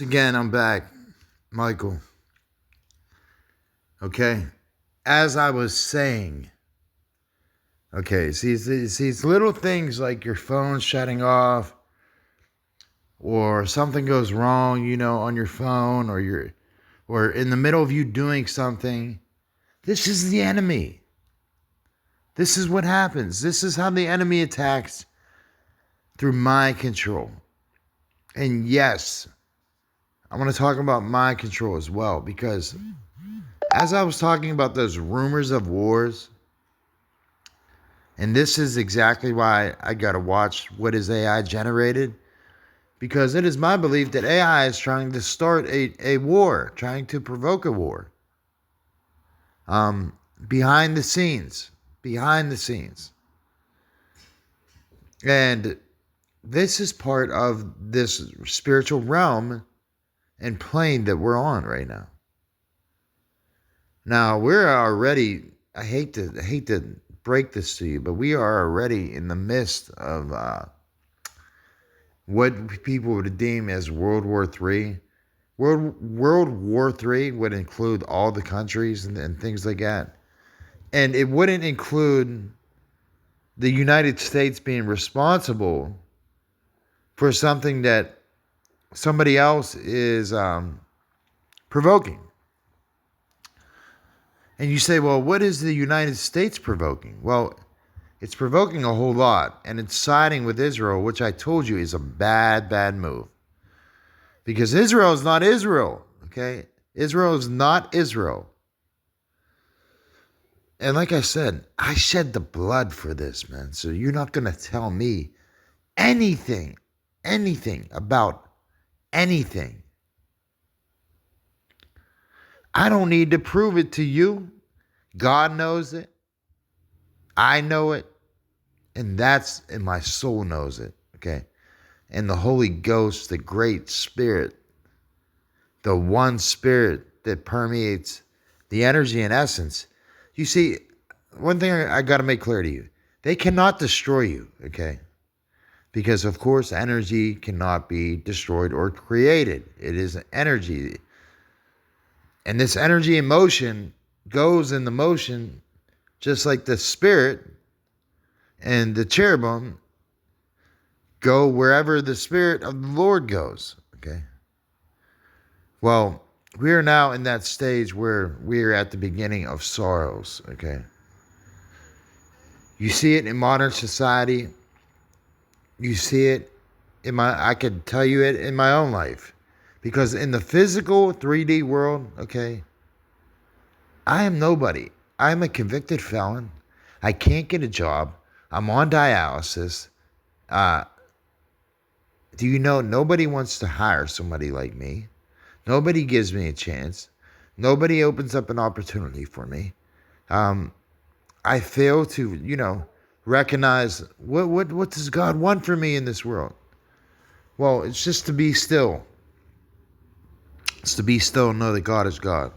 Again, I'm back, Michael. Okay. As I was saying, okay, see, it's little things like your phone shutting off or something goes wrong, on your phone or in the middle of you doing something. This is the enemy. This is what happens. This is how the enemy attacks through mind control. And yes, I want to talk about mind control as well because as I was talking about those rumors of wars, and this is exactly why I got to watch what is AI generated. Because it is my belief that AI is trying to start a war, trying to provoke a war. Um, behind the scenes. Behind the scenes. And this is part of this spiritual realm and plane that we're on right now. Now we're already, I hate to break this to you, but we are already in the midst of what people would deem as World War III. World War III would include all the countries and things like that. And it wouldn't include the United States being responsible for something that somebody else is provoking. And you say, well, what is the United States provoking? Well, it's provoking a whole lot, and it's siding with Israel, which I told you is a bad, bad move. Because Israel is not Israel, okay? Israel is not Israel. And like I said, I shed the blood for this, man. So you're not going to tell me anything, anything about anything. I don't need to prove it to you. God knows it. I know it. And my soul knows it, okay? And the Holy Ghost, the great spirit, the one spirit that permeates the energy and essence. You see, one thing I got to make clear to you, they cannot destroy you, okay? Because, of course, energy cannot be destroyed or created. It is an energy. And this energy in motion goes in the motion just like the spirit and the cherubim go wherever the spirit of the Lord goes, okay? Well, we are now in that stage where we are at the beginning of sorrows, okay? You see it in modern society. You see it I could tell you it in my own life. Because in the physical 3D world, okay, I am nobody. I'm a convicted felon. I can't get a job. I'm on dialysis. Uh, do you know nobody wants to hire somebody like me? Nobody gives me a chance. Nobody opens up an opportunity for me. Um, I fail to, recognize what does God want for me in this world? Well, it's just to be still. It's to be still and know that God is God.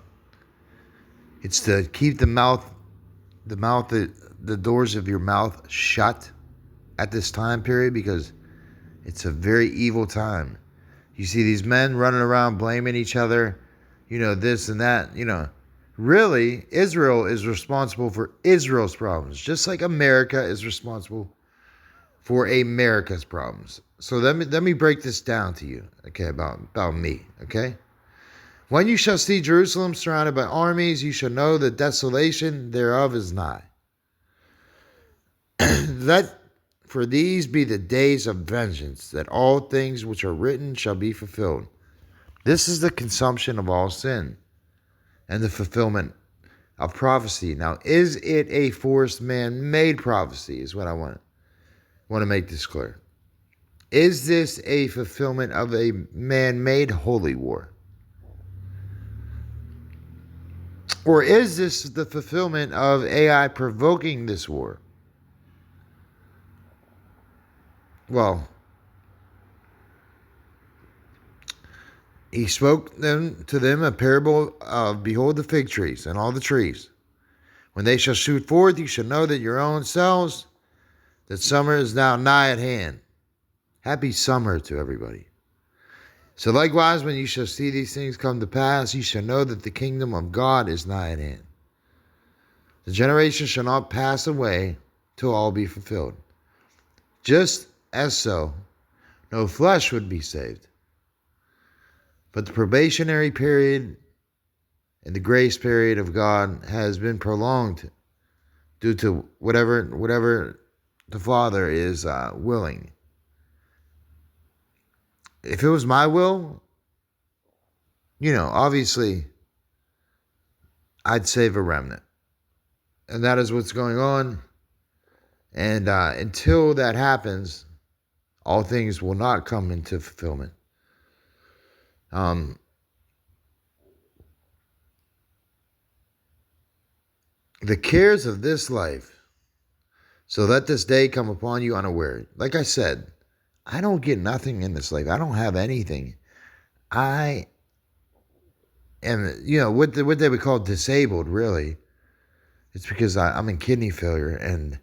It's to keep the doors of your mouth shut at this time period because it's a very evil time. You see these men running around blaming each other, this and that, Really, Israel is responsible for Israel's problems, just like America is responsible for America's problems. So let me break this down to you, okay, about me, okay? When you shall see Jerusalem surrounded by armies, you shall know that desolation thereof is nigh. Let for these be the days of vengeance, that all things which are written shall be fulfilled. This is the consumption of all sin and the fulfillment of prophecy. Now, is it a forced man-made prophecy? Is what I want to make this clear. Is this a fulfillment of a man-made holy war? Or is this the fulfillment of AI provoking this war? Well, he spoke to them a parable of, behold the fig trees and all the trees. When they shall shoot forth, you shall know that your own selves, that summer is now nigh at hand. Happy summer to everybody. So likewise, when you shall see these things come to pass, you shall know that the kingdom of God is nigh at hand. The generation shall not pass away till all be fulfilled. Just as so, no flesh would be saved. But the probationary period and the grace period of God has been prolonged due to whatever the Father is willing. If it was my will, obviously I'd save a remnant. And that is what's going on. And until that happens, all things will not come into fulfillment. The cares of this life, so let this day come upon you unaware. Like I said, I don't get nothing in this life. I don't have anything. I am, what they would call disabled, really. It's because I'm in kidney failure and,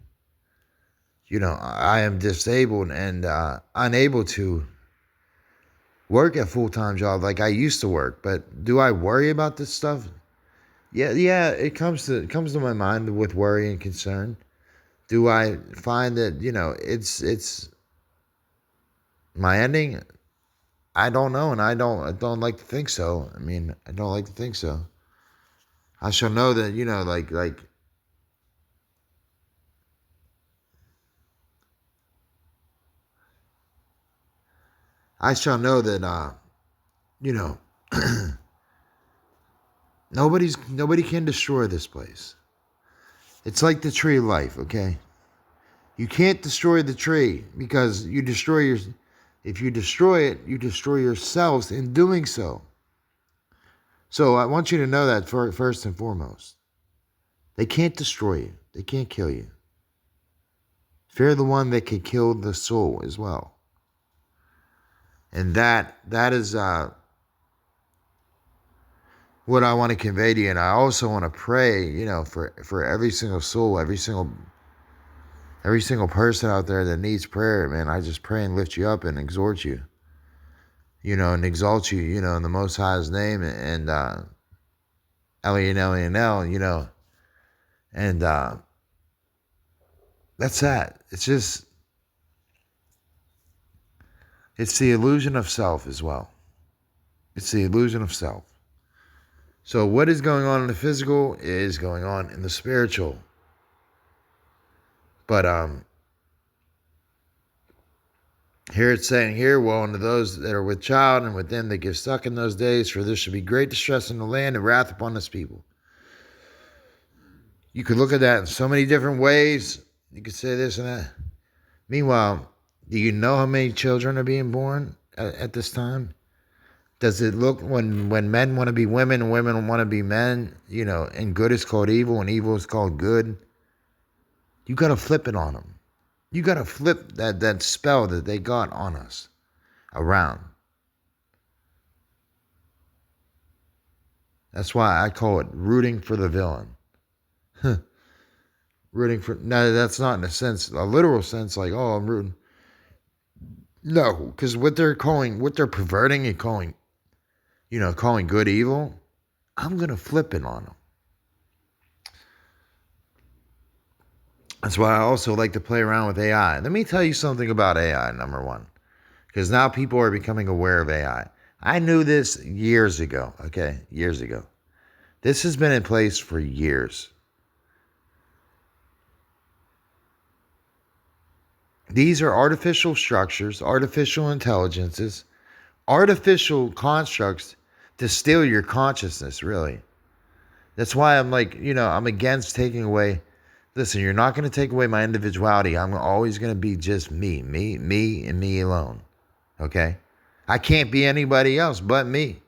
I am disabled and unable to work a full-time job like I used to work. But do I worry about this stuff? Yeah, it comes to my mind with worry and concern. Do I find that, it's my ending? I don't know, and I don't like to think so. I mean, I don't like to think so. I shall know that, like I shall know that nobody can destroy this place. It's like the tree of life, okay? You can't destroy the tree because if you destroy it, you destroy yourselves in doing so. So I want you to know that first and foremost. They can't destroy you. They can't kill you. Fear the one that can kill the soul as well. And that is what I want to convey to you. And I also want to pray, for every single soul, every single person out there that needs prayer, man. I just pray and lift you up and exhort you, and exalt you, in the Most High's name, and Elion, and that's that. It's the illusion of self as well. It's the illusion of self. So what is going on in the physical is going on in the spiritual. But here it's saying here, woe unto those that are with child and with them that get stuck in those days, for there shall be great distress in the land and wrath upon this people. You could look at that in so many different ways. You could say this and that. Meanwhile, do you know how many children are being born at this time? Does it look when men want to be women and women want to be men, and good is called evil and evil is called good? You got to flip it on them. You got to flip that spell that they got on us around. That's why I call it rooting for the villain. Rooting for, no, that's not in a literal sense, like, oh, I'm rooting. No, because what they're perverting and calling good evil, I'm going to flip it on them. That's why I also like to play around with AI. Let me tell you something about AI, number one, because now people are becoming aware of AI. I knew this years ago, okay? Years ago. This has been in place for years. These are artificial structures, artificial intelligences, artificial constructs to steal your consciousness, really. That's why I'm like, I'm against taking away. Listen, you're not going to take away my individuality. I'm always going to be just me, and me alone. Okay? I can't be anybody else but me.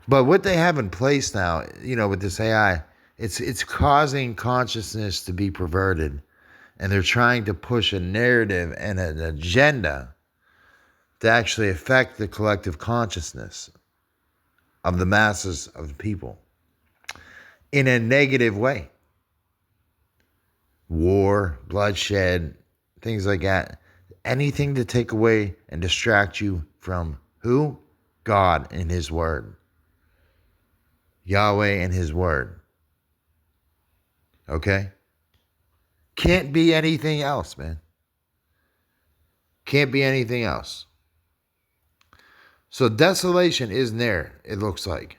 But what they have in place now, with this AI, it's causing consciousness to be perverted. And they're trying to push a narrative and an agenda to actually affect the collective consciousness of the masses of the people in a negative way. War, bloodshed, things like that. anything to take away and distract you from who? God and his word. Yahweh and his word. Okay? Can't be anything else, man. Can't be anything else. So desolation isn't there, it looks like.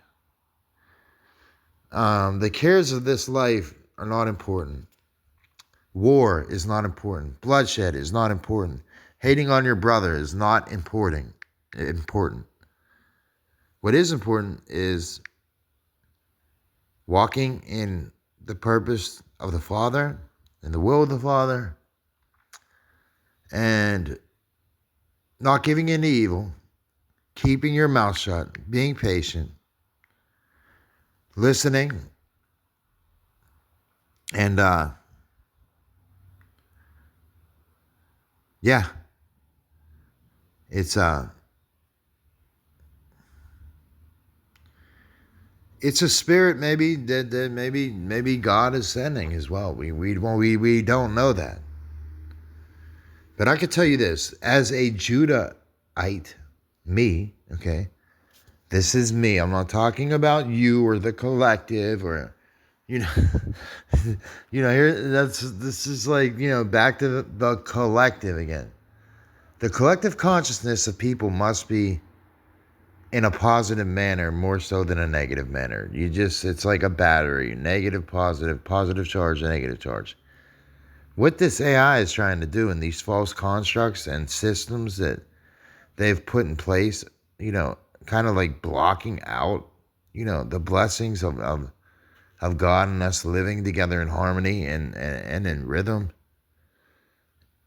The cares of this life are not important. War is not important. Bloodshed is not important. Hating on your brother is not important. What is important is walking in the purpose of the Father and the will of the Father, and not giving in to evil, keeping your mouth shut, being patient, listening, and yeah, it's a spirit maybe that maybe God is sending as well. We don't know that. But I could tell you this, as a Judahite, me, okay, this is me. I'm not talking about you or the collective or, you know, this is like, back to the collective again. The collective consciousness of people must be in a positive manner more so than a negative manner. It's like a battery, negative, positive charge, negative charge. What this AI is trying to do in these false constructs and systems that they've put in place, kind of like blocking out, the blessings of God and us living together in harmony and in rhythm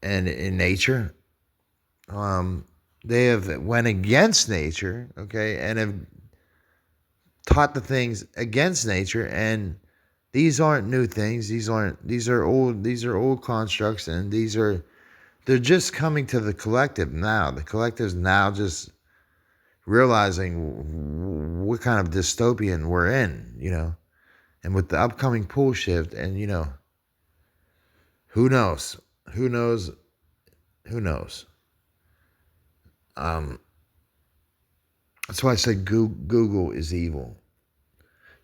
and in nature. They have went against nature, okay, and have taught the things against nature, and these aren't new things. These are old constructs, and they're just coming to the collective now. The collective's now just realizing what kind of dystopian we're in, and with the upcoming pole shift, and who knows? That's why I said Google is evil,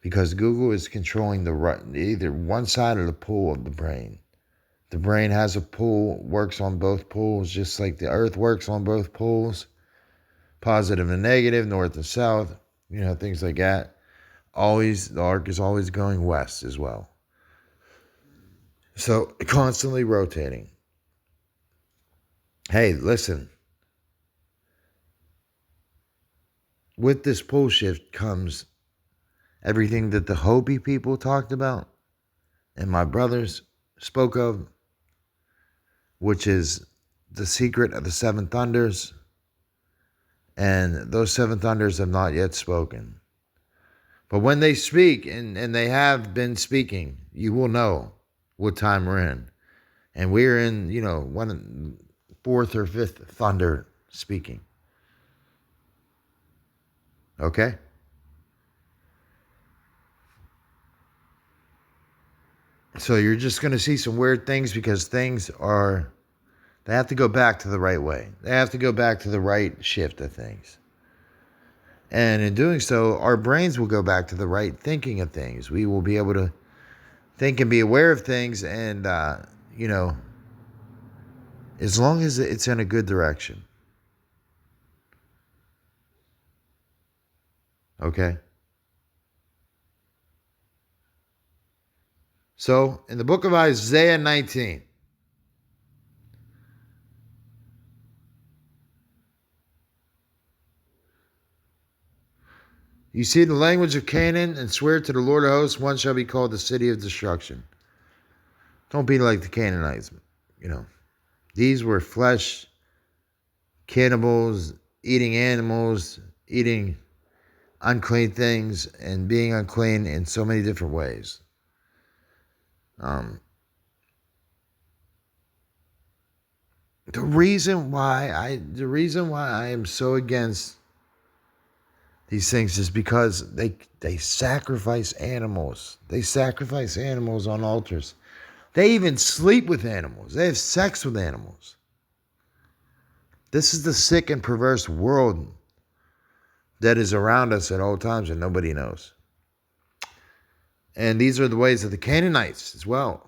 because Google is controlling either one side of the pole of the brain. The brain has a pole, works on both poles, just like the earth works on both poles, positive and negative, north and south, things like that. The arc is always going west as well. So constantly rotating. Hey, listen. With this pole shift comes everything that the Hopi people talked about and my brothers spoke of, which is the secret of the seven thunders. And those seven thunders have not yet spoken. But when they speak, and they have been speaking, you will know what time we're in. And we're in, fourth or fifth thunder speaking. Okay? So you're just going to see some weird things, because they have to go back to the right way. They have to go back to the right shift of things. And in doing so, our brains will go back to the right thinking of things. We will be able to think and be aware of things, and, as long as it's in a good direction. Okay? So, in the book of Isaiah 19, you see the language of Canaan, and swear to the Lord of hosts, one shall be called the city of destruction. Don't be like the Canaanites, These were flesh cannibals, eating animals, eating unclean things, and being unclean in so many different ways. The reason why I am so against these things is because they sacrifice animals. They sacrifice animals on altars. They even sleep with animals. They have sex with animals. This is the sick and perverse world that is around us at all times and nobody knows. And these are the ways of the Canaanites as well.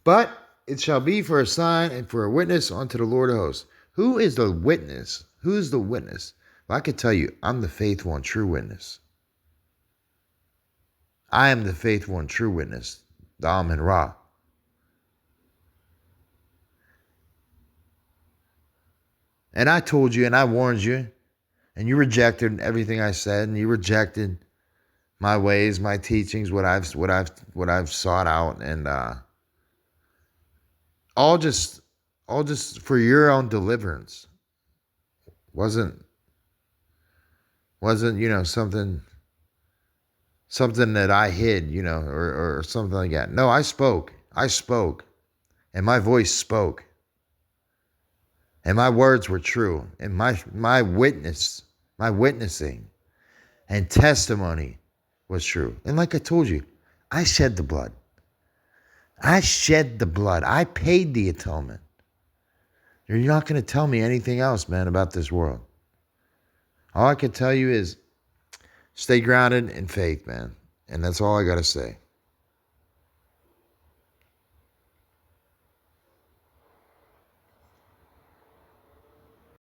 But it shall be for a sign and for a witness unto the Lord of hosts. Who is the witness? Who is the witness? Well, I could tell you, I'm the faithful and true witness. I am the faithful and true witness, the Amen Ra. And I told you and I warned you, and you rejected everything I said, and you rejected my ways, my teachings, what I've sought out, and all just for your own deliverance. Wasn't something that I hid, or something like that. No, I spoke, and my voice spoke, and my words were true, and my witnessing and testimony was true. And like I told you, I shed the blood. I paid the atonement. You're not going to tell me anything else, man, about this world. All I can tell you is stay grounded in faith, man. And that's all I got to say.